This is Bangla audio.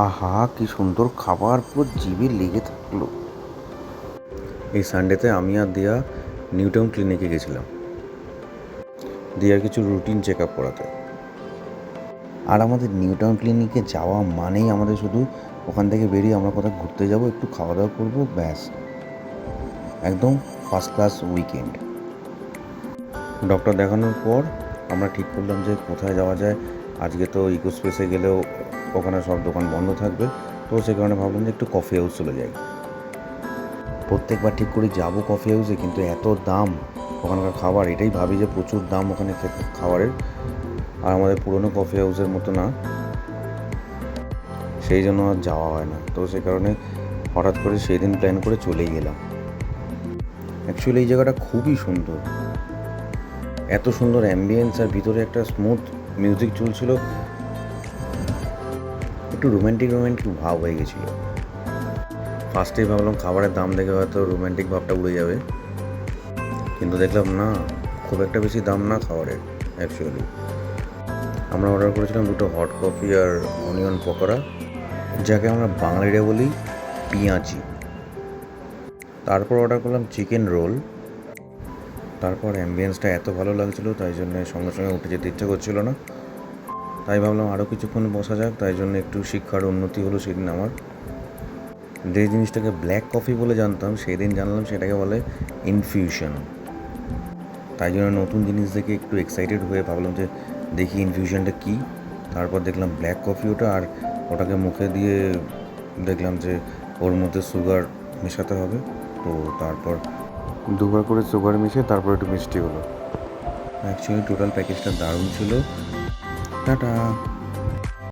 আহা, কি সুন্দর খাবার, পুরো জিভে লেগে থাকলো। এই সানডেতে আমি আর দিয়া নিউটাউন ক্লিনিকে গেছিলাম দিয়ার কিছু রুটিন চেক আপ করাতে। আর আমাদের নিউটাউন ক্লিনিকে যাওয়া মানেই আমাদের শুধু ওখান থেকে বেরিয়ে আমরা কোথাও ঘুরতে যাব, একটু খাওয়া দাওয়া করবো, ব্যাস, একদম ফার্স্ট ক্লাস উইকেন্ড। ডক্টর দেখানোর পর আমরা ঠিক করলাম যে কোথায় যাওয়া যায়। আজকে তো ইকো স্পেসে গেলেও ওখানে সব দোকান বন্ধ থাকবে, তো সে কারণে ভাবলাম যে একটু কফি হাউস চলে যাই। প্রত্যেকবার ঠিক করি যাবো কফি হাউসে, কিন্তু এত দাম ওখানকার খাবার, এটাই ভাবি যে প্রচুর দাম ওখানে খাবারের, আর আমাদের পুরনো কফি হাউসের মতো না, সেই জন্য আর যাওয়া হয় না। তো সে কারণে হঠাৎ করে সেই দিন প্ল্যান করে চলেই গেলাম। অ্যাকচুয়ালি এই জায়গাটা খুবই সুন্দর, এত সুন্দর অ্যাম্বিয়েন্স, আর ভিতরে একটা স্মুথ মিউজিক চলছিল, একটু রোম্যান্টিক ভাব হয়ে গেছিলো। ফার্স্টেই ভাবলাম খাবারের দাম দেখে হয়তো রোম্যান্টিক ভাবটা উড়ে যাবে, কিন্তু দেখলাম না, খুব একটা বেশি দাম না খাবারের। অ্যাকচুয়ালি আমরা অর্ডার করেছিলাম দুটো হট কফি আর অনিয়ন পকোড়া, যাকে আমরা বাঙালিরা বলি পেঁয়াজি। তারপর অর্ডার করলাম চিকেন রোল। তারপর অ্যাম্বিয়েন্সটা এত ভালো লাগছিলো, তাই জন্য সঙ্গে সঙ্গে উঠে যেতে ইচ্ছা করছিল না, তাই ভাবলাম আরও কিছুক্ষণ বসা যাক। তাই জন্য একটু শিক্ষার উন্নতি হলো সেদিন আমার। যে জিনিসটাকে ব্ল্যাক কফি বলে জানতাম, সেদিন জানলাম সেটাকে বলে ইনফিউশন। তাই জন্য নতুন জিনিস দেখে একটু এক্সাইটেড হয়ে ভাবলাম যে দেখি ইনফিউশনটা কী। তারপর দেখলাম ব্ল্যাক কফি ওটা, আর ওটাকে মুখে দিয়ে দেখলাম যে ওর মধ্যে সুগার মেশাতে হবে। তো তারপর দুবার করে সুগার মিশিয়ে তারপর একটু মিষ্টি হলো। অ্যাকচুয়ালি টোটাল প্যাকেজটা দারুণ ছিল। টাটা।